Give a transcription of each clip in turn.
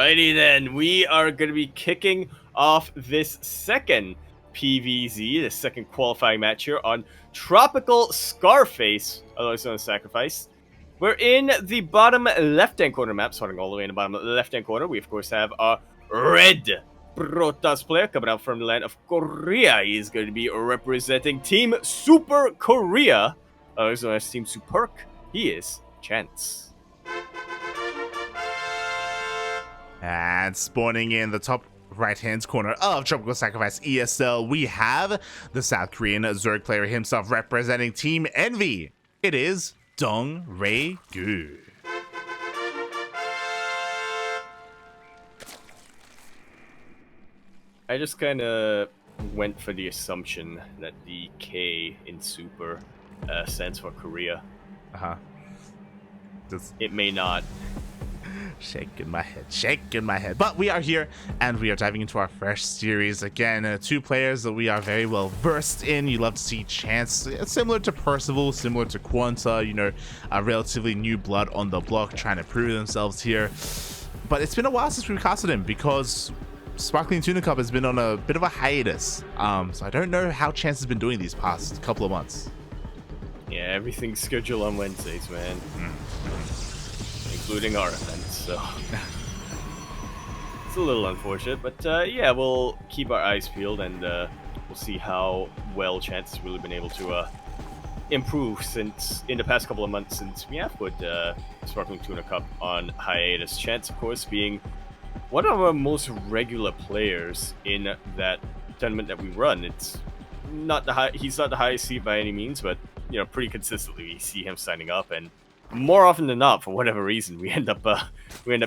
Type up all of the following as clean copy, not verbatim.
Alrighty then, we are going to be kicking off this second PVZ, the second qualifying match here on Tropical Scarface, otherwise known as Sacrifice. We're in the bottom left-hand corner map, starting all the way in the bottom left-hand corner. We, of course, have our red Protoss player coming out from the land of Korea. He is going to be representing Team Super Korea, otherwise known as Team Superk. He is Chance. And spawning in the top right-hand corner of Tropical Sacrifice ESL, we have the South Korean Zerg player himself representing Team Envy. It is DongRaeGu. I just kind of went for the assumption that the K in Super stands for Korea. It may not. Shaking my head. But we are here, and we are diving into our fresh series. Again, two players that we are very well versed in. You love to see Chance, similar to Percival, similar to Quanta, you know, a relatively new blood on the block, trying to prove themselves here. But it's been a while since we've casted him, because Sparkling Tuna Cup has been on a bit of a hiatus. So I don't know how Chance has been doing these past couple of months. Yeah, everything's scheduled on Wednesdays, man. Including our events, so it's a little unfortunate, but yeah, we'll keep our eyes peeled, and we'll see how well Chance has really been able to improve since in the past couple of months since we have put Sparkling Tuna Cup on hiatus. Chance, of course, being one of our most regular players in that tournament that we run. It's not he's not the highest seed by any means, but you know, pretty consistently we see him signing up, and more often than not, for whatever reason, we end up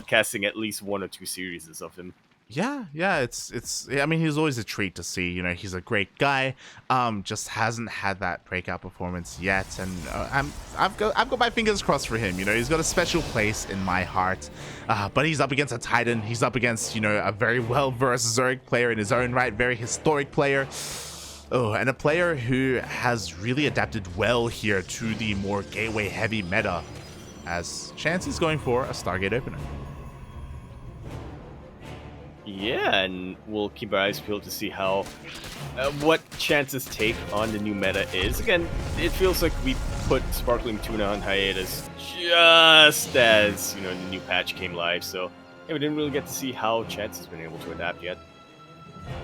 casting at least one or two series of him. Yeah, it's. I mean, he's always a treat to see. You know, he's a great guy. Just hasn't had that breakout performance yet, and I've got my fingers crossed for him. You know, he's got a special place in my heart. But he's up against a Titan. He's up against, you know, a very well-versed Zerg player in his own right, very historic player. Oh, and a player who has really adapted well here to the more gateway-heavy meta, as Chance is going for a Stargate opener. Yeah, and we'll keep our eyes peeled to see how what Chance's take on the new meta is. Again, it feels like we put Sparkling Tuna on hiatus just as, you know, the new patch came live, so yeah, we didn't really get to see how Chance has been able to adapt yet.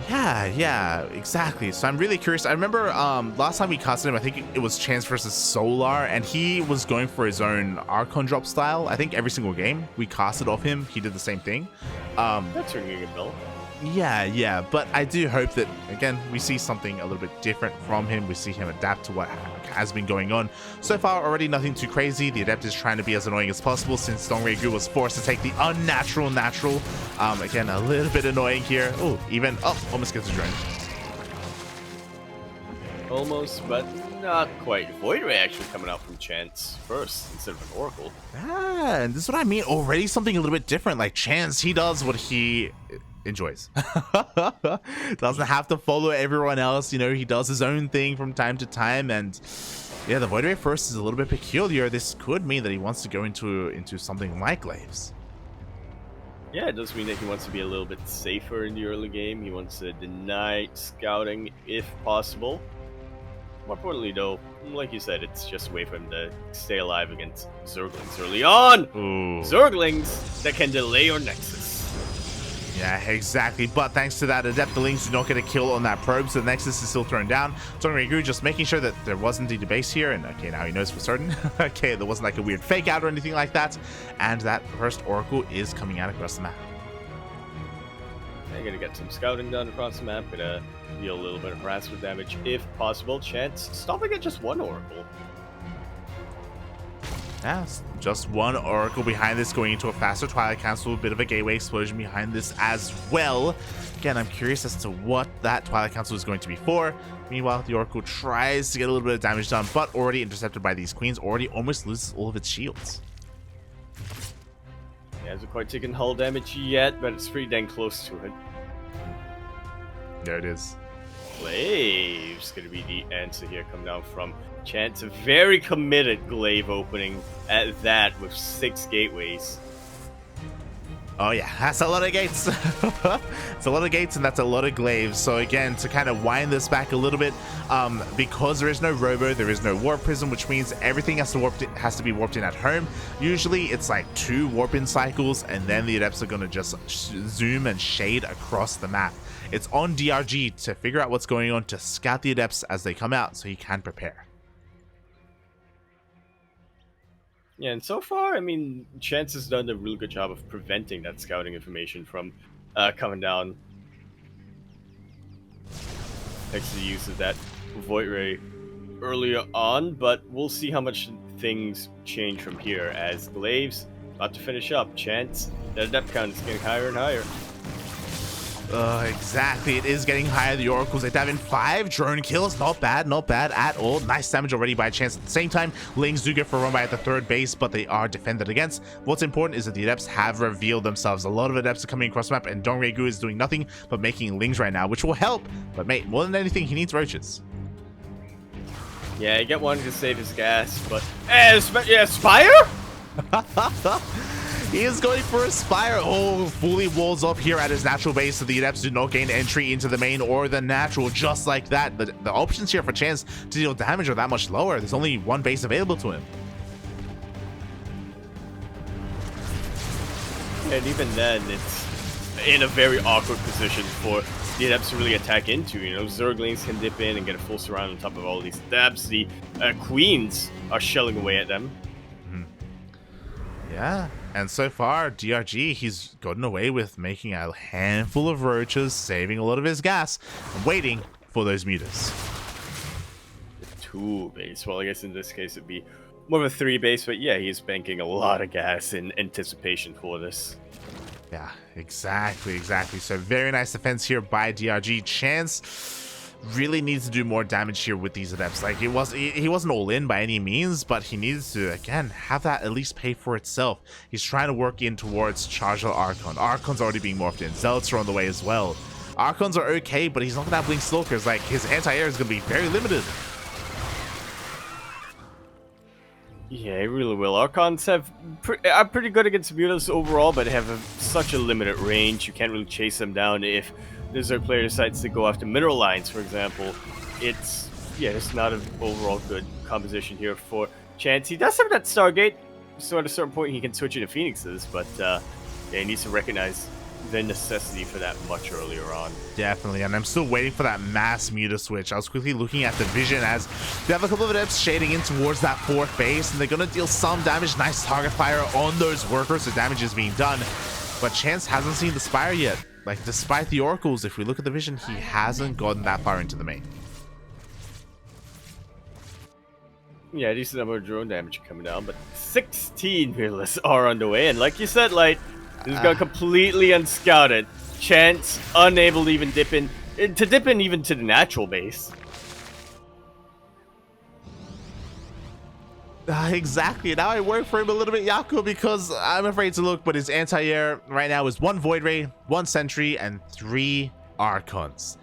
Yeah, exactly. So I'm really curious. I remember last time we casted him, I think it was Chance versus Solar, and he was going for his own Archon drop style. I think every single game we casted off him, he did the same thing. That's ringing a bell. Yeah, but I do hope that, again, we see something a little bit different from him. We see him adapt to what has been going on. So far, already nothing too crazy. The Adept is trying to be as annoying as possible since DongRaeGu was forced to take the unnatural natural. Again, a little bit annoying here. Oh, almost gets a drone. Almost, but not quite. Void Ray actually coming out from Chance first instead of an Oracle. And this is what I mean. Already something a little bit different. Like Chance, he does what he enjoys. Doesn't have to follow everyone else. You know, he does his own thing from time to time. And yeah, the Void Ray first is a little bit peculiar. This could mean that he wants to go into something like Glaives. Yeah, it does mean that he wants to be a little bit safer in the early game. He wants to deny scouting if possible. More importantly, though, like you said, it's just a way for him to stay alive against Zerglings early on. Ooh. Zerglings that can delay your Nexus. Yeah, exactly. But thanks to that, Ducklings do not get a kill on that probe, so the Nexus is still thrown down. DongRaeGu just making sure that there was indeed a base here, and okay, now he knows for certain. Okay, there wasn't like a weird fake out or anything like that. And that first Oracle is coming out across the map. I'm gonna get some scouting done across the map, gonna deal a little bit of harassment damage if possible. Chance stopping at just one Oracle. Yeah, just one Oracle behind this, going into a faster Twilight Council, a bit of a gateway explosion behind this as well. Again, I'm curious as to what that Twilight Council is going to be for. Meanwhile, the Oracle tries to get a little bit of damage done, but already intercepted by these Queens, already almost loses all of its shields. It hasn't quite taken hull damage yet, but it's pretty dang close to it. There it is. Glaive's gonna be the answer here, coming down from Chance. A very committed Glaive opening at that with 6 gateways. Oh yeah, that's a lot of gates. It's a lot of gates, and that's a lot of glaives. So again, to kind of wind this back a little bit, because there is no robo, there is no warp prism, which means everything has to be warped in at home. Usually it's like 2 warp in cycles, and then the adepts are going to just zoom and shade across the map. It's on DRG to figure out what's going on, to scout the adepts as they come out so he can prepare. Yeah, and so far, I mean, Chance has done a really good job of preventing that scouting information from coming down. Thanks to the use of that Void Ray earlier on, but we'll see how much things change from here as Glaives about to finish up. Chance, that adept count is getting higher and higher. Exactly, it is getting higher. The Oracles, they dive in 5 drone kills. Not bad at all. Nice damage already by Chance. At the same time, Lings do get for a run by at the 3rd base, but they are defended against. What's important is that the adepts have revealed themselves. A lot of adepts are coming across the map, and DongRaeGu is doing nothing but making Lings right now, which will help. But mate, more than anything, he needs roaches. Yeah, you get one to save his gas, but Spire? He is going for a Spire. Oh, fully walls up here at his natural base, so the adepts do not gain entry into the main or the natural. Just like that, the options here for Chance to deal damage are that much lower. There's only 1 base available to him. And even then, it's in a very awkward position for the adepts to really attack into. You know, Zerglings can dip in and get a full surround on top of all these adepts. The Queens are shelling away at them. Yeah, and so far, DRG, he's gotten away with making a handful of roaches, saving a lot of his gas, and waiting for those mutas. 2 base. Well, I guess in this case it'd be more of a 3 base, but yeah, he's banking a lot of gas in anticipation for this. Yeah, exactly. So very nice defense here by DRG. Chance really needs to do more damage here with these adepts. Like, he wasn't all in by any means, but he needs to, again, have that at least pay for itself. He's trying to work in towards Charger Archon. Archon's already being morphed in. Zealots are on the way as well. Archons are okay, but he's not gonna have Blink Stalkers. Like, his anti-air is gonna be very limited. Yeah, he really will. Archons are pretty good against mutas overall, but they have such a limited range. You can't really chase them down if the Zerg player decides to go after mineral lines, for example. It's not an overall good composition here for Chance. He does have that Stargate, so at a certain point he can switch into Phoenixes, but yeah, he needs to recognize the necessity for that much earlier on. Definitely, and I'm still waiting for that mass muta switch. I was quickly looking at the vision as they have a couple of adepts shading in towards that 4th base, and they're going to deal some damage. Nice target fire on those workers, so damage is being done. But Chance hasn't seen the Spire yet. Like, despite the Oracles, if we look at the vision, he hasn't gotten that far into the main. Yeah, decent number of drone damage coming down, but 16 fearless are underway, and like you said, Light, this is gone completely unscouted. Chance unable to even dip in even to the natural base. Exactly. Now I worry for him a little bit, Yaku, because I'm afraid to look, but his anti-air right now is 1 Void Ray, 1 Sentry, and 3 Archons.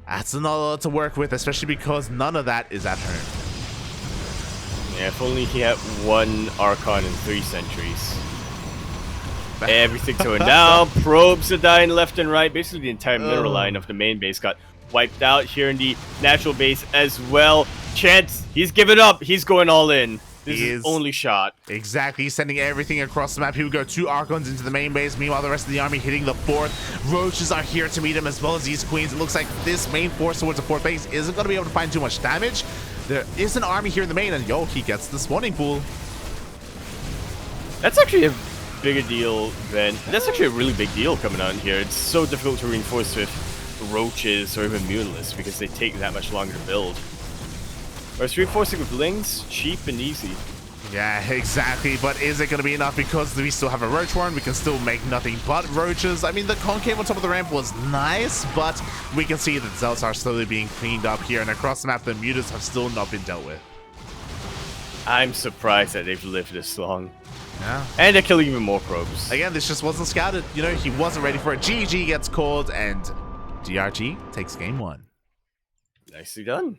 That's not a lot to work with, especially because none of that is at home. Yeah, if only he had 1 Archon and 3 Sentries. Everything's going down. Probes are dying left and right. Basically, the entire mineral line of the main base got wiped out here in the natural base as well. Chance, he's given up. He's going all in. This is his only shot. Exactly. He's sending everything across the map. Here we go. 2 Archons into the main base. Meanwhile, the rest of the army hitting the 4th. Roaches are here to meet him, as well as these Queens. It looks like this main force towards the 4th base isn't going to be able to find too much damage. There is an army here in the main, and he gets the spawning pool. That's actually a bigger deal than... That's actually a really big deal coming on here. It's so difficult to reinforce with roaches or even mutalists because they take that much longer to build. Whereas reinforcing with Lings, cheap and easy. Yeah, exactly. But is it going to be enough? Because we still have a Roach Warren, we can still make nothing but roaches. I mean, the concave on top of the ramp was nice, but we can see that Zealots are slowly being cleaned up here, and across the map, the mutas have still not been dealt with. I'm surprised that they've lived this long. Yeah. And they're killing even more probes. Again, this just wasn't scouted. You know, he wasn't ready for it. GG gets called, and DRG takes game 1. Nicely done.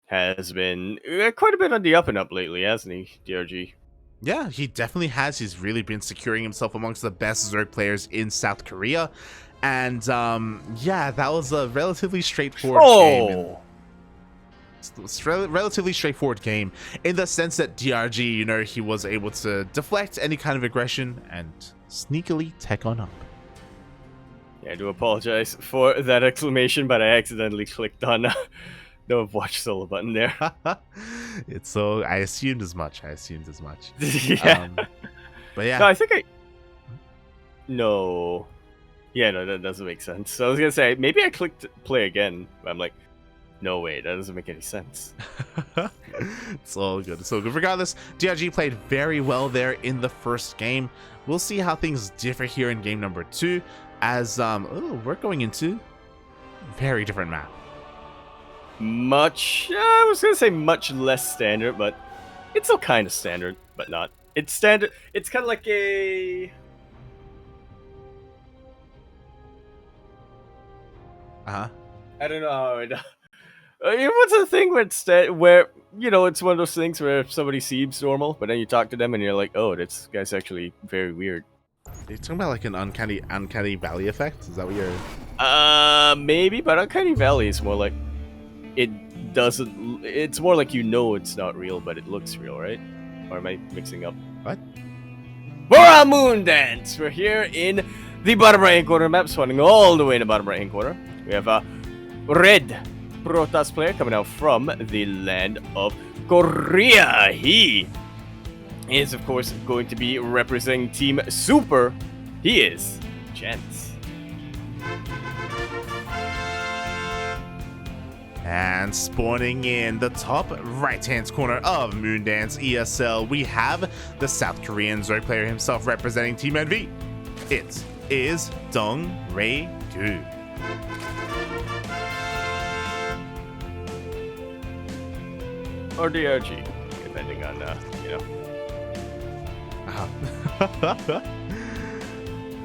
Has been quite a bit on the up and up lately, hasn't he, DRG? Yeah, he definitely has. He's really been securing himself amongst the best Zerg players in South Korea. And yeah, that was a relatively straightforward game. It's relatively straightforward game in the sense that DRG, you know, he was able to deflect any kind of aggression and sneakily tech on up. Yeah, I do apologize for that exclamation, but I accidentally clicked on the watch solo button there. It's so I assumed as much. Yeah. But yeah. No, I think No. Yeah, no, that doesn't make sense. So I was gonna say maybe I clicked play again. But I'm like, no way, that doesn't make any sense. It's all good. It's all good. Regardless, DRG played very well there in the first game. We'll see how things differ here in game number 2. As we're going into a very different map. I was gonna say much less standard, but it's still kind of standard, but not. It's standard. It's kind of like a. I don't know how it. What's the thing where you know it's one of those things where somebody seems normal, but then you talk to them and you're like, oh, this guy's actually very weird. Are you talking about like an uncanny valley effect? Is that what you're? Maybe, but uncanny valley is more like it doesn't. It's more like you know it's not real, but it looks real, right? Or am I mixing up? What? Bora Moon Dance. We're here in the bottom right-hand corner map, spawning all the way in the bottom right-hand corner. We have a red Protoss player coming out from the land of Korea. He is, of course, going to be representing Team Super. He is Chance. And spawning in the top right-hand corner of Moondance ESL, we have the South Korean Zerg player himself representing Team NV. It is DongRaeGu. Or DRG, depending on, you know.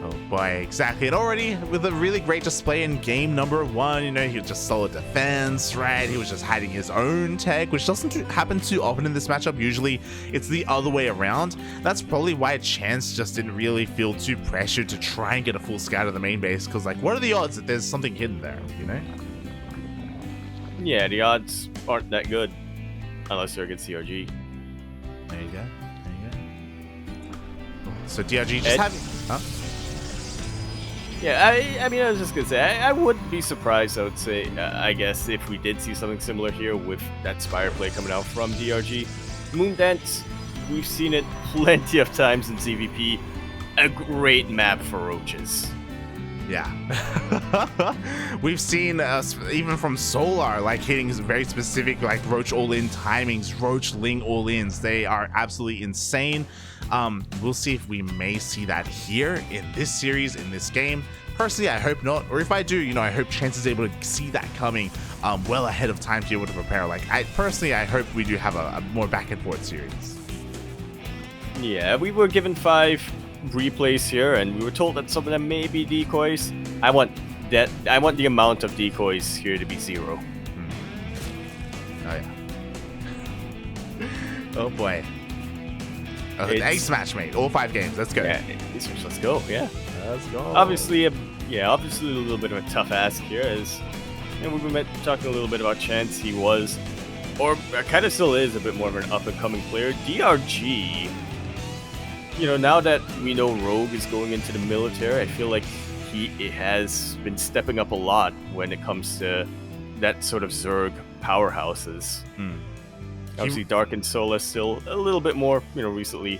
Oh boy, exactly. And already with a really great display in game number 1, you know, he was just solid defense, right? He was just hiding his own tech, which doesn't happen too often in this matchup. Usually it's the other way around. That's probably why Chance just didn't really feel too pressured to try and get a full scout of the main base, because like, what are the odds that there's something hidden there, you know? Yeah, the odds aren't that good. Unless you're against DRG. There you go. So DRG just having... Huh? Yeah, I mean, I was just gonna say, I wouldn't be surprised, I would say, I guess, if we did see something similar here with that Spire play coming out from DRG. Moondance, we've seen it plenty of times in ZvP. A great map for roaches. Yeah. We've seen even from Solar, like hitting very specific like Roach all-in timings, Roach Ling all-ins. They are absolutely insane. We'll see if we may see that here in this series, in this game. Personally, I hope not. Or if I do, you know, I hope Chance is able to see that coming well ahead of time to be able to prepare. Like, I hope we do have a more back and forth series. Yeah, we were given 5 replays here, and we were told that some of them may be decoys. I want the amount of decoys here to be 0. Oh yeah. Oh boy. Ace match, mate. All 5 games. Let's go. Yeah, let's go. Yeah. Let's go. Obviously a little bit of a tough ask here, as and we've been talking a little bit about Chance. He was, or kind of still is, a bit more of an up-and-coming player. DRG. You know, now that we know Rogue is going into the military, I feel like he has been stepping up a lot when it comes to that sort of Zerg powerhouses. Obviously, Dark and Sola still a little bit more, you know, recently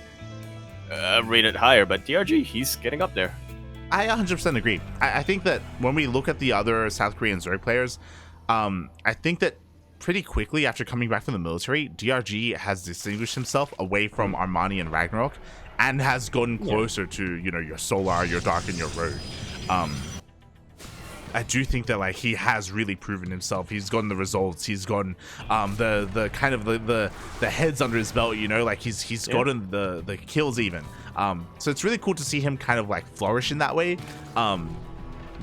rated higher, but DRG, he's getting up there. I 100% agree. I think that when we look at the other South Korean Zerg players, I think that pretty quickly after coming back from the military, DRG has distinguished himself away from Armani and Ragnarok, and has gotten closer to, you know, your Solar, your Dark, and your Rogue. I do think that like he has really proven himself. He's gotten the results. He's gotten the kind of the heads under his belt. You know, like he's gotten the kills even. So it's really cool to see him kind of like flourish in that way.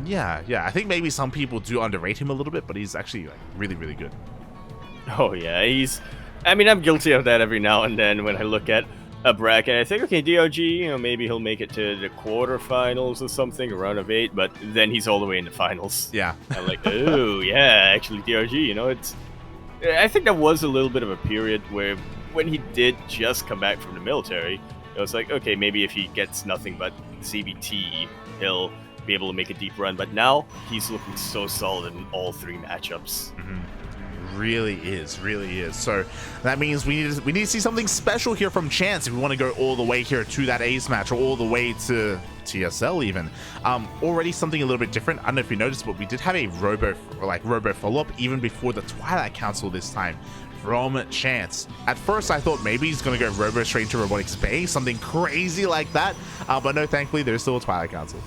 Yeah. I think maybe some people do underrate him a little bit, but he's actually like really good. Oh yeah, I mean, I'm guilty of that every now and then when I look at a bracket. I think, okay, DRG, you know, maybe he'll make it to the quarterfinals or something, a round of 8, but then he's all the way in the finals. Yeah. I'm like, oh, yeah, actually, DRG, you know, I think there was a little bit of a period where when he did just come back from the military, it was like, okay, maybe if he gets nothing but ZvT, he'll be able to make a deep run. But now he's looking so solid in all 3 matchups. Really is. So that means we need to see something special here from Chance if we want to go all the way here to that Ace match, or all the way to TSL even. Already something a little bit different. I don't know if you noticed, but we did have a robo follow-up even before the Twilight Council this time from Chance. At first I thought maybe he's gonna go robo straight into Robotics Bay, something crazy like that, but no, thankfully there's still a Twilight Council.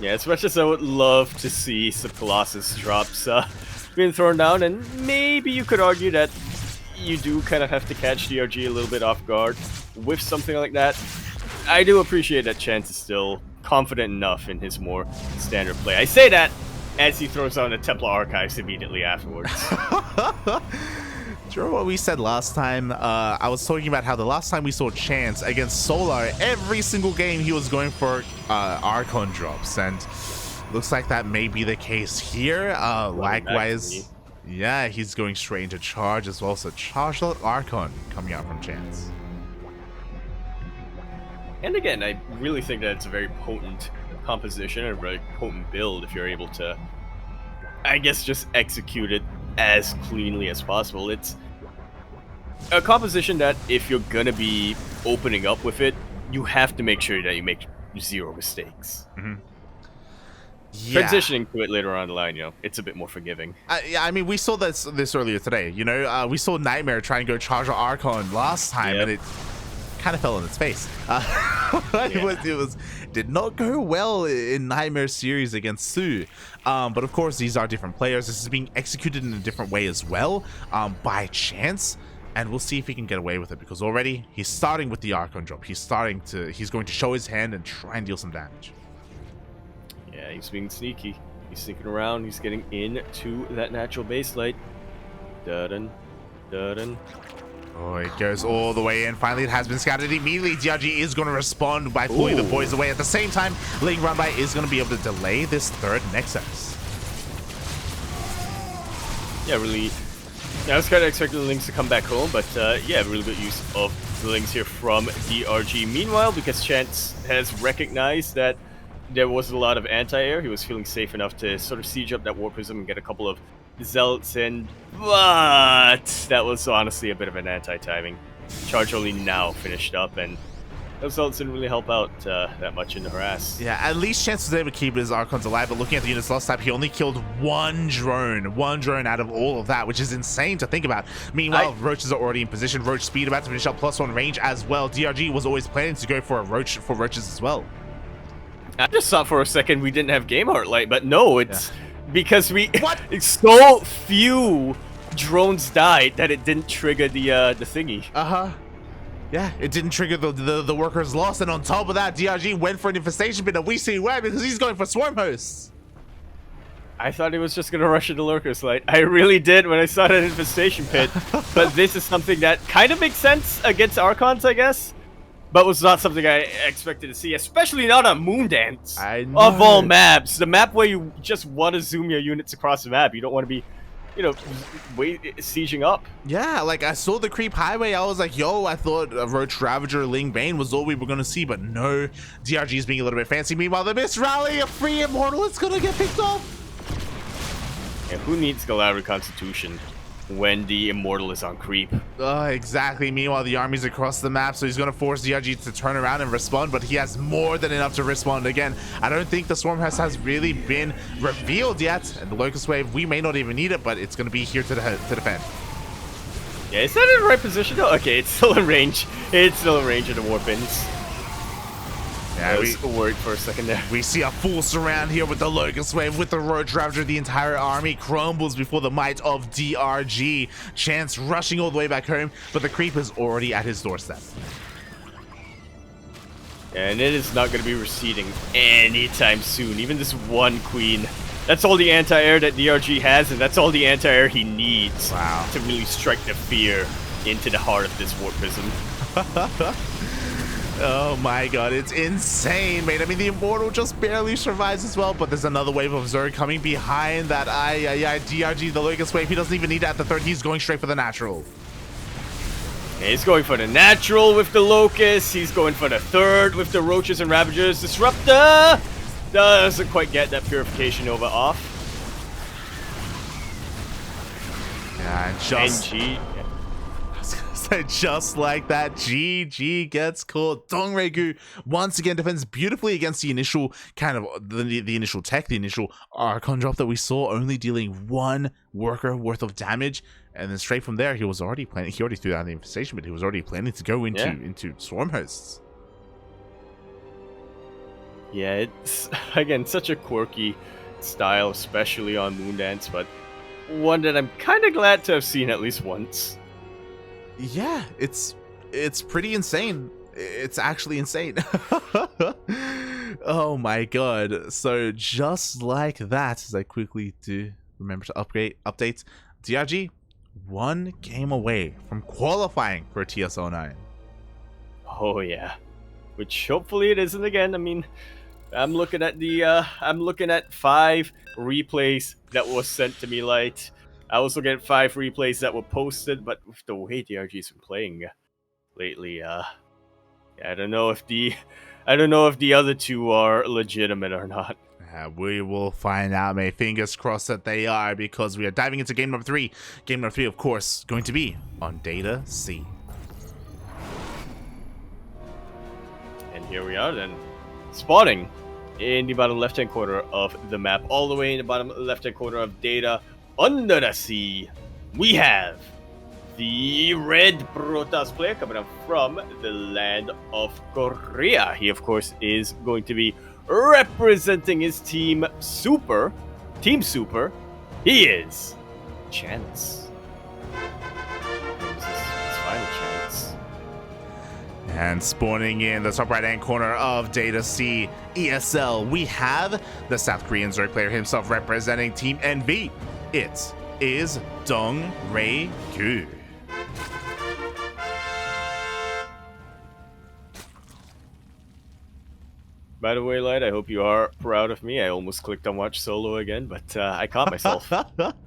Yeah, as much as I would love to see some Colossus drops being thrown down, and maybe you could argue that you do kind of have to catch DRG a little bit off guard with something like that. I do appreciate that Chance is still confident enough in his more standard play. I say that as he throws on the Templar Archives immediately afterwards. Do you remember what we said last time? I was talking about how the last time we saw Chance against Solar, every single game he was going for Archon drops, and looks like that may be the case here. Likewise, yeah, he's going straight into Charge as well, so Charge Archon coming out from Chance. And again, I really think that it's a very potent composition and a very potent build if you're able to, I guess, just execute it as cleanly as possible. It's a composition that if you're gonna be opening up with it, you have to make sure that you make 0 mistakes. Yeah. Transitioning to it later on the line, you know, it's a bit more forgiving. Yeah, I mean, we saw this earlier today. You know, we saw Nightmare try and go charge Archon last time, and it kind of fell on its face. It did not go well in Nightmare series against Su. But of course, these are different players. This is being executed in a different way as well, by Chance. And we'll see if he can get away with it, because already he's starting with the Archon drop. He's going to show his hand and try and deal some damage. Yeah, he's being sneaky. He's sneaking around. He's getting into that natural base light. Dun dun. Oh, it goes all the way in. Finally, it has been scattered. Immediately, DRG is going to respond by pulling the boys away. At the same time, Ling Runby is going to be able to delay this 3rd Nexus. Yeah, really. I was kind of expecting the Lings to come back home, but yeah, really good use of the Lings here from DRG. Meanwhile, because Chance has recognized that there was a lot of anti-air, he was feeling safe enough to sort of siege up that War Prism and get a couple of Zealots in, but that was honestly a bit of an anti-timing. Charge only now finished up, and those Zealots didn't really help out that much in the harass. Yeah, at least Chance was able to keep his Archons alive, but looking at the units last time, he only killed one drone out of all of that, which is insane to think about. Meanwhile, Roaches are already in position. Roach speed about to finish up, +1 range as well. DRG was always planning to go for a Roaches as well. I just thought for a second we didn't have Game Heart Light, but no, it's because so few drones died that it didn't trigger the thingy. Yeah, it didn't trigger the workers lost, and on top of that, DRG went for an infestation pit, and we see why, because he's going for swarm hosts. I thought he was just gonna rush into Lurker's Light. I really did when I saw that infestation pit. But this is something that kind of makes sense against Archons, I guess, but was not something I expected to see, especially not on Moondance. I know. Of all maps, the map where you just want to zoom your units across the map. You don't want to be, you know, sieging up. Yeah, like I saw the creep highway, I was like, yo, I thought Roach Ravager, Ling Bane was all we were gonna see, but no, DRG is being a little bit fancy. Meanwhile, the Mist Rally, a free Immortal, it's gonna get picked off. And who needs Galarian Constitution when the Immortal is on creep? Exactly. Meanwhile, the army's across the map, so he's going to force DRG to turn around and respond, but he has more than enough to respond. Again, I don't think the Swarm House has really been revealed yet, and the Locust Wave, we may not even need it, but it's going to be here to defend. Yeah, is that in the right position though? Okay, it's still in range. It's still in range of the Warpins. Yeah, I was worried for a second there. We see a full surround here with the Locust Wave, with the Roach Ravager. The entire army crumbles before the might of DRG. Chance rushing all the way back home, but the creep is already at his doorstep. And it is not going to be receding anytime soon. Even this one queen. That's all the anti-air that DRG has, and that's all the anti-air he needs to really strike the fear into the heart of this War Prism. Oh my god, it's insane, mate. I mean, the Immortal just barely survives as well, but there's another wave of Zerg coming behind that. DRG, the Locust wave. He doesn't even need it at the third. He's going straight for the natural. Yeah, he's going for the natural with the Locust. He's going for the third with the Roaches and Ravagers. Disruptor doesn't quite get that Purification Nova off. Yeah, just like that, GG gets caught. DongRaeGu once again defends beautifully against the initial kind of the initial tech, the initial Archon drop that we saw, only dealing 1 worker worth of damage, and then straight from there he was already planning. He already threw out the infestation, but he was already planning to go into swarm hosts. Yeah, it's again such a quirky style, especially on Moondance, but one that I'm kind of glad to have seen at least once. Yeah, it's pretty insane. It's actually insane. Oh my god. So just like that, as I quickly do remember to update, DRG 1 game away from qualifying for TS09. Oh yeah, which hopefully it isn't again. I mean, I'm looking at 5 replays that was sent to me light. I was looking at 5 replays that were posted, but with the way DRG's been playing lately, yeah, I don't know if the other 2 are legitimate or not. We will find out, mate. Fingers crossed that they are, because we are diving into game number 3. Game number 3, of course, going to be on Data C. And here we are then, spawning in the bottom left-hand corner of the map, all the way in the bottom left-hand corner of Data. Under the sea, we have the red Protoss player coming up from the land of Korea. He, of course, is going to be representing his Team Super. He is Chance. This is his final chance. And spawning in the top right-hand corner of Data C ESL, we have the South Korean Zerg player himself representing Team NV. It is DongRaeGu. By the way, Light, I hope you are proud of me. I almost clicked on Watch Solo again, but I caught myself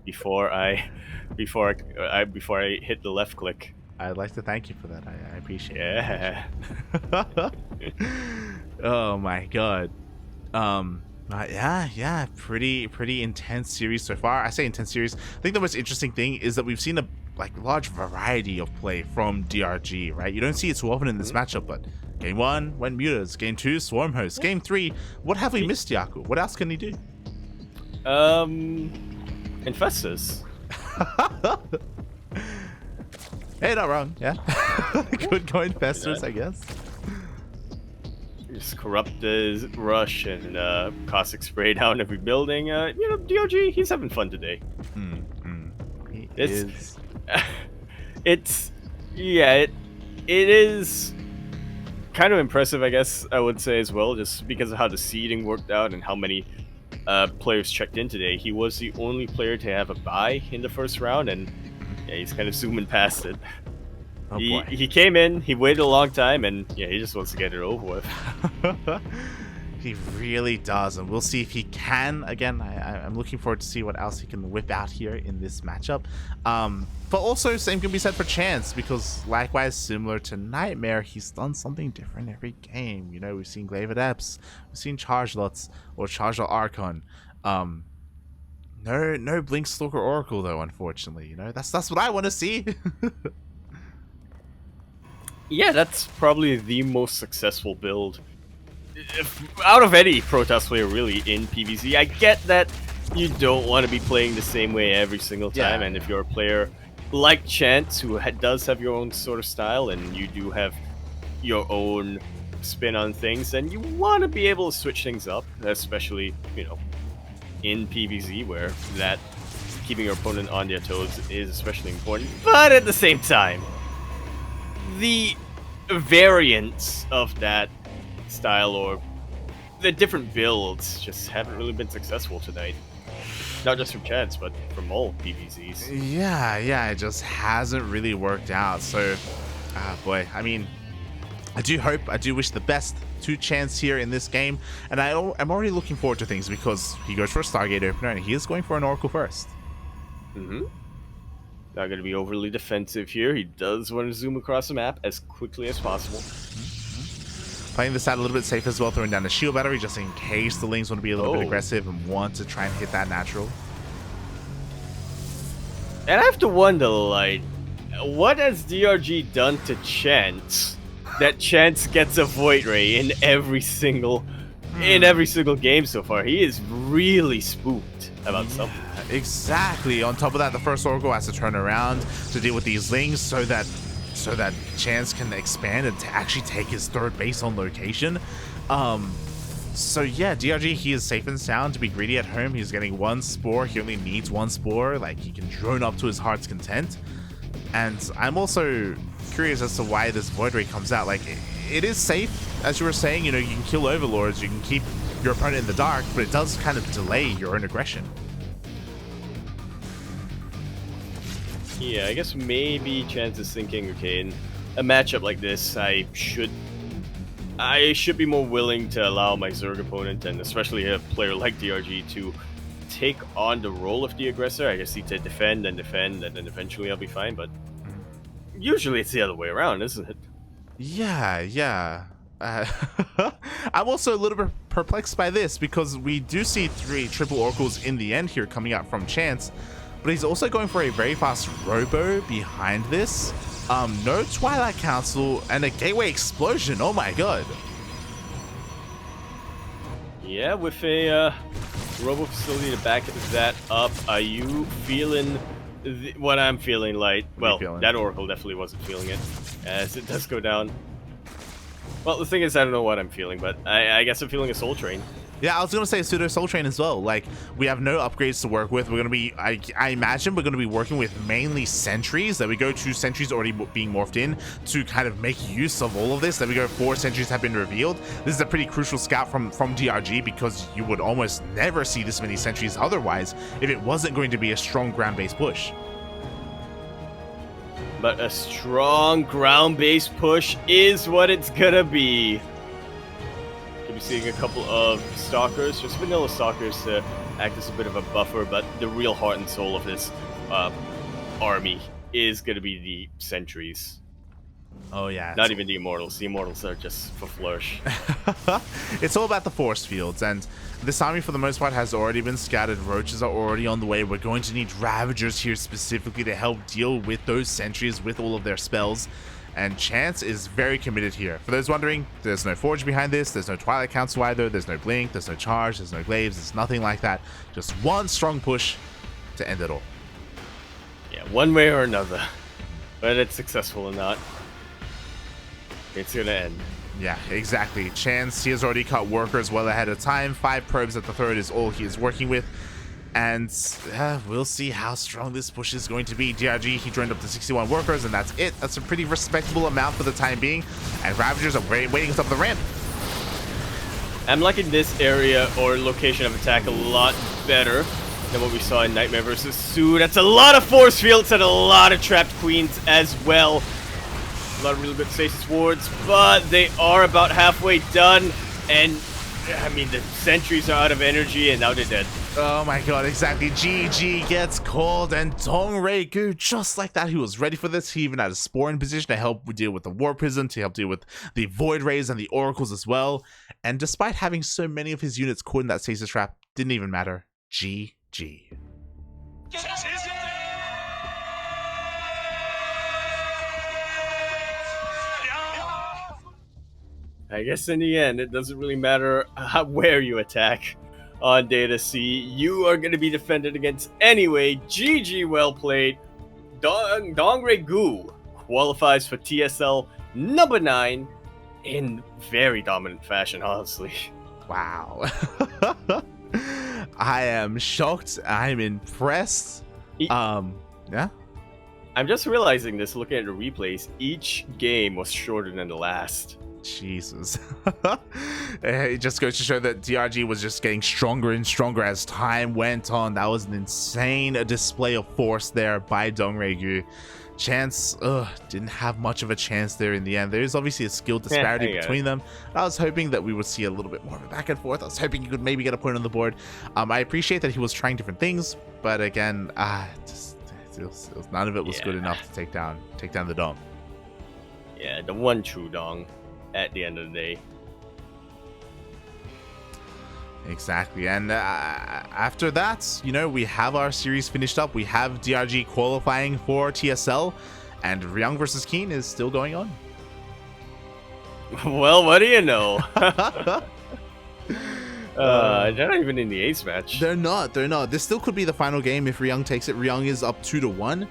before I hit the left click. I'd like to thank you for that. I appreciate it. Oh my god. Yeah, pretty intense series so far. I say intense series. I think the most interesting thing is that we've seen a large variety of play from DRG, right? You don't see it too often in this matchup, but game 1 went mutas, game 2 swarm host, game 3 what have we missed, Yaku? What else can he do? Infestors. Hey, not wrong. Yeah. Good going Infestors, I guess. Just Corruptors, Rush, and Caustic Spray down every building. DRG, he's having fun today. He is. It is kind of impressive, I guess I would say as well, just because of how the seeding worked out and how many players checked in today. He was the only player to have a bye in the first round, and yeah, he's kind of zooming past it. Oh boy. He came in, he waited a long time, and yeah, he just wants to get it over with. He really does, and we'll see if he can. Again, I'm looking forward to see what else he can whip out here in this matchup. But also, same can be said for Chance, because likewise, similar to Nightmare, he's done something different every game. You know, we've seen Glaive Adepts, we've seen Charge Lots, or Charge Lot Archon. No Blink Stalker Oracle though, unfortunately. You know, that's what I want to see. Yeah, that's probably the most successful build out of any Protoss player really in PvZ. I get that you don't want to be playing the same way every single time, and if you're a player like Chance who does have your own sort of style and you do have your own spin on things, then you want to be able to switch things up, especially, you know, in PvZ where that keeping your opponent on their toes is especially important. But at the same time, the variants of that style or the different builds just haven't really been successful tonight. Not just from Chance, but from all PvZs. Yeah, it just hasn't really worked out. So, boy, I mean, I do wish the best to Chance here in this game, and I'm already looking forward to things because he goes for a Stargate opener and he is going for an Oracle first. Mm-hmm. Not going to be overly defensive here. He does want to zoom across the map as quickly as possible. Playing this out a little bit safe as well, throwing down a shield battery just in case the Lings want to be a little bit aggressive and want to try and hit that natural. And I have to wonder, like, what has DRG done to Chance that Chance gets a Void Ray in every single game so far? He is really spooked about something. Exactly. On top of that, the first Oracle has to turn around to deal with these Lings so that Chance can expand and to actually take his third base on location. So yeah, DRG, he is safe and sound to be greedy at home. He's getting one spore. He only needs one spore. Like, he can drone up to his heart's content. And I'm also curious as to why this Void Ray comes out. Like, it is safe, as you were saying. You know, you can kill Overlords, you can keep your opponent in the dark, but it does kind of delay your own aggression. Yeah, I guess maybe Chance is thinking, okay, in a matchup like this, I should be more willing to allow my Zerg opponent, and especially a player like DRG, to take on the role of the aggressor. I guess he to defend, and then eventually I'll be fine, but usually it's the other way around, isn't it? Yeah. I'm also a little bit perplexed by this because we do see 3 triple Oracles in the end here coming out from Chance, but he's also going for a very fast Robo behind this. No Twilight Council and a Gateway Explosion. Oh my god. Yeah, with a Robo facility to back that up, are you feeling what I'm feeling like? Well, that Oracle definitely wasn't feeling it, as it does go down. Well, the thing is, I don't know what I'm feeling, but I guess I'm feeling a Soul Train. Yeah, I was going to say Pseudo Soul Train as well. Like, we have no upgrades to work with. We're going to be, I imagine we're going to be working with mainly sentries. That we go 2 sentries already being morphed in to kind of make use of all of this. That we go 4 sentries have been revealed. This is a pretty crucial scout from DRG because you would almost never see this many sentries otherwise if it wasn't going to be a strong ground-based push. But a strong ground-based push is what it's gonna be. Could be seeing a couple of Stalkers, just vanilla Stalkers to act as a bit of a buffer, but the real heart and soul of this army is gonna be the sentries. Oh yeah. Not even the Immortals. The Immortals are just for flourish. It's all about the force fields, and this army for the most part has already been scattered. Roaches are already on the way. We're going to need Ravagers here specifically to help deal with those sentries with all of their spells. And Chance is very committed here. For those wondering, there's no Forge behind this. There's no Twilight Council either. There's no Blink. There's no Charge. There's no Glaives. There's nothing like that. Just one strong push to end it all. Yeah, one way or another. Whether it's successful or not, it's gonna end. Yeah, exactly. Chance, he has already cut workers well ahead of time. 5 probes at the third is all he is working with. And we'll see how strong this push is going to be. DRG, he joined up to 61 workers, and that's it. That's a pretty respectable amount for the time being. And Ravagers are waiting up the ramp. I'm liking this area or location of attack a lot better than what we saw in Nightmare vs. Sue. That's a lot of force fields and a lot of trapped queens as well. A lot of really good stasis wards, but they are about halfway done. And I mean, the sentries are out of energy, and now they're dead. Oh my god, exactly. GG gets called, and DongRaeGu, just like that, he was ready for this. He even had a Spore in position to help deal with the War Prison, to help deal with the Void Rays and the Oracles as well. And despite having so many of his units caught in that stasis trap, didn't even matter. GG. I guess in the end, it doesn't really matter where you attack on Data C. You are going to be defended against anyway. GG, well played. DongRaeGu qualifies for TSL number 9 in very dominant fashion, honestly. Wow. I am shocked. I'm impressed. Yeah. I'm just realizing this, looking at the replays. Each game was shorter than the last. Jesus. It just goes to show that DRG was just getting stronger and stronger as time went on. That was an insane display of force there by DongRaeGu. Chance didn't have much of a chance there in the end. There is obviously a skill disparity between them. I was hoping that we would see a little bit more of a back and forth. I was hoping he could maybe get a point on the board. I appreciate that he was trying different things, but again, none of it was good enough to take down the Dong. Yeah, the one true Dong at the end of the day. Exactly, and after that, you know, we have our series finished up. We have DRG qualifying for TSL, and Ryung versus Keen is still going on. Well, what do you know? They're not even in the ace match. They're not. This still could be the final game if Ryung takes it. Ryung is up 2-1,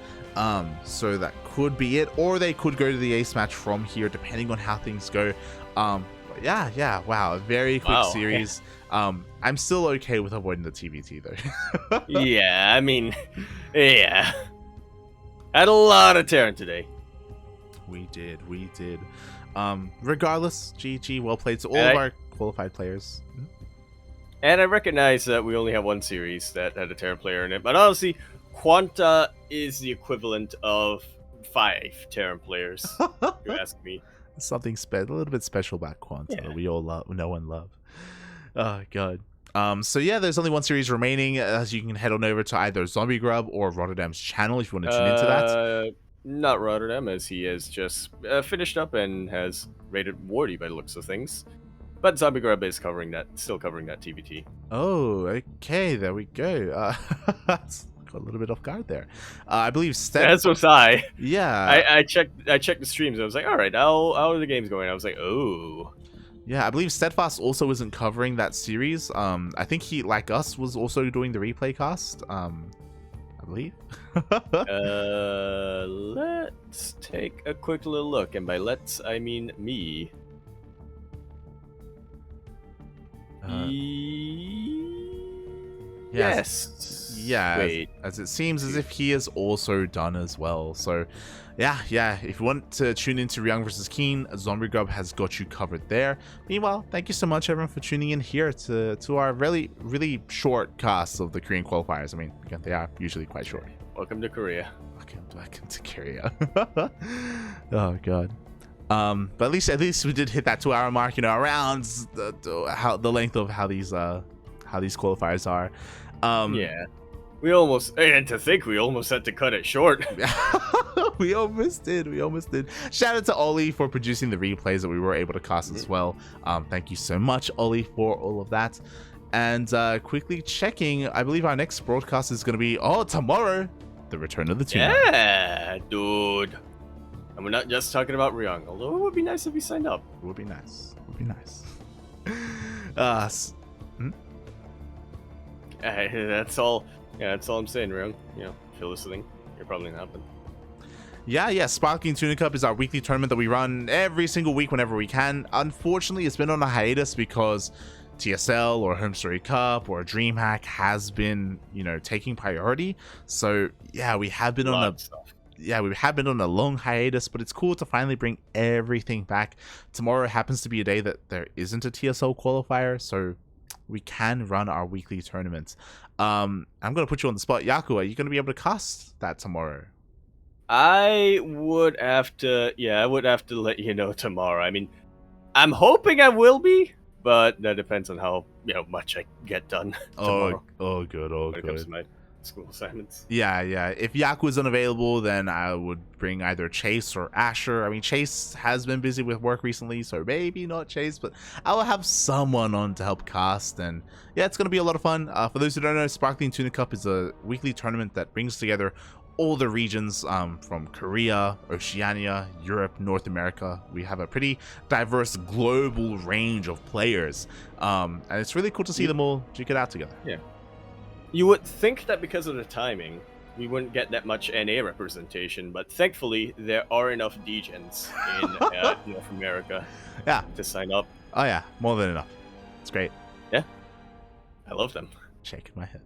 so that could be it, or they could go to the ace match from here, depending on how things go. But yeah, wow, a very quick series. I'm still okay with avoiding the TBT though. Yeah, I mean, yeah. Had a lot of Terran today. We did. Regardless, GG, well played to all of our qualified players. And I recognize that we only have one series that had a Terran player in it, but honestly, Quanta is the equivalent of 5 Terran players, if you ask me. Something a little bit special about Quanta that we all know and love. Oh god. So yeah, there's only one series remaining, as you can head on over to either Zombie Grub or Rotterdam's channel if you want to tune into that. Not Rotterdam, as he has just finished up and has rated Wardy by the looks of things. But Zombie Grub is still covering that TBT. Oh, okay, there we go. Got a little bit off guard there. I believe That's what I. Yeah. I checked the streams. I was like, all right, how are the games going? I was like, oh. Yeah, I believe Steadfast also isn't covering that series. I think he, like us, was also doing the replay cast. I believe. Let's take a quick little look, and by let's I mean me. Yes. Yeah. Wait. As it seems as if he is also done as well. So, yeah. If you want to tune into Ryung versus Keen, Zombie Grub has got you covered there. Meanwhile, thank you so much, everyone, for tuning in here to our really, really short casts of the Korean qualifiers. I mean, again, they are usually quite short. Welcome to Korea. Welcome to Korea. Oh god. But at least we did hit that 2-hour mark. You know, around the length of how these qualifiers are. Yeah. We almost had to cut it short. We almost did. Shout out to Ollie for producing the replays that we were able to cast as well. Thank you so much, Ollie, for all of that. And quickly checking, I believe our next broadcast is going to be tomorrow, the return of the team. Yeah, dude. And we're not just talking about Ryung, although it would be nice if he signed up. It would be nice. That's all. Yeah, that's all I'm saying, Ryung. You know, if you're listening, you're probably not. But Yeah. Sparkling Tuna Cup is our weekly tournament that we run every single week whenever we can. Unfortunately, it's been on a hiatus because TSL or Home Story Cup or DreamHack has been, taking priority. So yeah, we have been on a long hiatus, but it's cool to finally bring everything back. Tomorrow happens to be a day that there isn't a TSL qualifier, so we can run our weekly tournaments. I'm gonna put you on the spot. Yaku, are you gonna be able to cast that tomorrow? I would have to let you know tomorrow. I mean, I'm hoping I will be, but that depends on how much I get done tomorrow. Oh, good. When it comes to my school assignments. Yeah. If Yaku is unavailable, then I would bring either Chase or Asher. I mean, Chase has been busy with work recently, so maybe not Chase, but I will have someone on to help cast. And yeah, it's going to be a lot of fun. For those who don't know, Sparkling Tuna Cup is a weekly tournament that brings together all the regions from Korea, Oceania, Europe, North America. We have a pretty diverse global range of players. And it's really cool to see them all duke it out together. Yeah. You would think that because of the timing, we wouldn't get that much NA representation, but thankfully there are enough DGens in North America to sign up. Oh yeah, more than enough. It's great. Yeah, I love them. Shaking my head.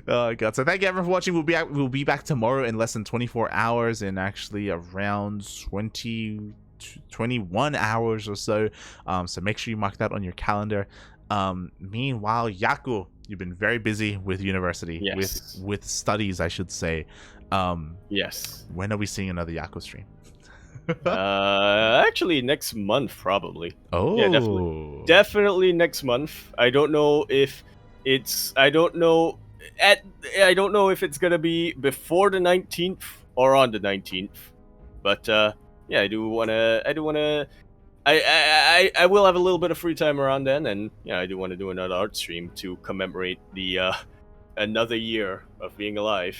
Oh god. So thank you everyone for watching. We'll be back tomorrow in less than 24 hours, in actually around 20 21 hours or so. So make sure you mark that on your calendar. Meanwhile, Yaku, you've been very busy with university, Yes. with studies, I should say. Yes. When are we seeing another Yaku stream? Actually, next month probably. Oh, Yeah, definitely next month. I don't know if it's. I don't know if it's gonna be before the 19th or on the 19th. But yeah, I do wanna. I will have a little bit of free time around then, and yeah, I do want to do another art stream to commemorate the another year of being alive.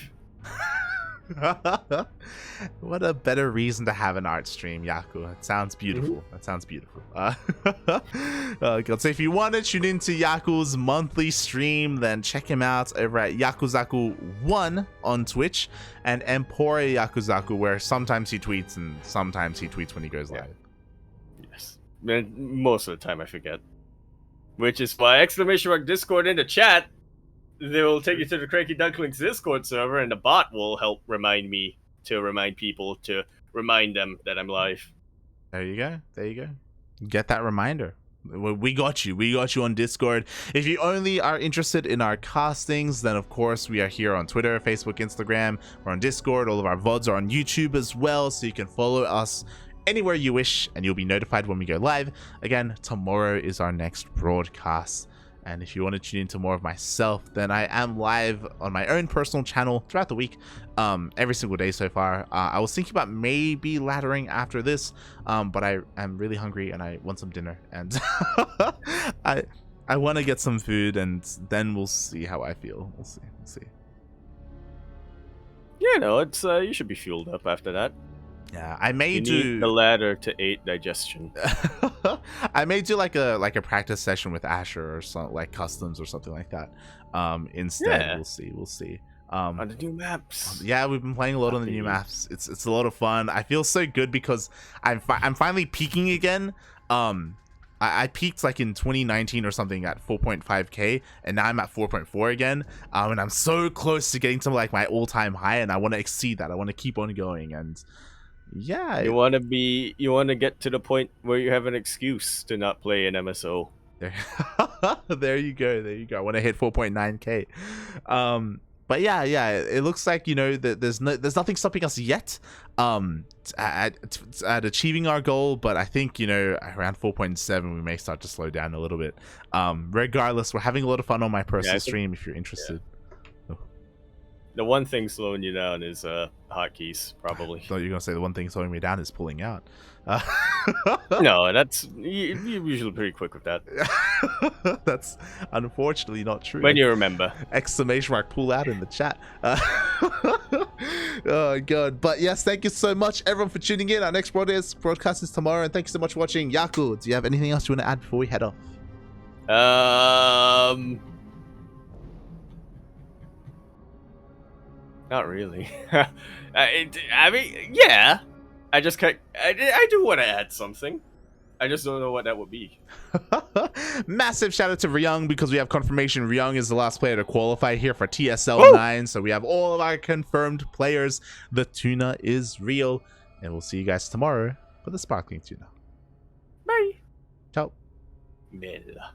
what a better reason to have an art stream, Yaku. That sounds beautiful. That sounds beautiful. God, so if you want to tune into Yaku's monthly stream, then check him out over at Yakuzaku 1 on Twitch and Empore Yakuzaku, where sometimes he tweets and sometimes he tweets when he goes live. Yes. And most of the time I forget. Which is why !Discord in the chat. They will take you to the CranKy Ducklings Discord server, and the bot will help remind people to remind them that I'm live. There you go. There you go. Get that reminder. We got you. We got you on Discord. If you only are interested in our castings, then of course we are here on Twitter, Facebook, Instagram. We're on Discord. All of our VODs are on YouTube as well, so you can follow us anywhere you wish, and you'll be notified when we go live. Again, tomorrow is our next broadcast. And if you want to tune into more of myself, then I am live on my own personal channel throughout the week, every single day so far. I was thinking about maybe laddering after this, but I am really hungry and I want some dinner, and I want to get some food, and then we'll see how I feel. We'll see. Yeah, no, it's you should be fueled up after that. Yeah, I may do the ladder to 8 digestion. I may do like a practice session with Asher or something, like customs or something like that. Instead, yeah. We'll see. On the new maps. Yeah, we've been playing a lot on the new maps. It's a lot of fun. I feel so good because I'm finally peaking again. I peaked like in 2019 or something at 4.5k, and now I'm at 4.4 again. And I'm so close to getting to like my all-time high, and I want to exceed that. I want to keep on going, and yeah, you want to get to the point where you have an excuse to not play an MSO. There you go. I want to hit 4.9k. But yeah, it looks like, you know, that there's nothing stopping us yet at achieving our goal, but I think, you know, around 4.7 we may start to slow down a little bit. Regardless, we're having a lot of fun on my personal stream if you're interested. Yeah. The one thing slowing you down is hotkeys, probably. I thought you were gonna say the one thing slowing me down is pulling out. No, that's you're usually pretty quick with that. That's unfortunately not true. When you remember. ! Pull out in the chat. Oh god. But yes, thank you so much everyone for tuning in. Our next broadcast is tomorrow, and thank you so much for watching. Yaku, do you have anything else you want to add before we head off? Not really. I mean, yeah. I do want to add something. I just don't know what that would be. Massive shout out to Ryung, because we have confirmation Ryung is the last player to qualify here for TSL 9. So we have all of our confirmed players. The tuna is real. And we'll see you guys tomorrow for the sparkling tuna. Bye. Ciao. Bella.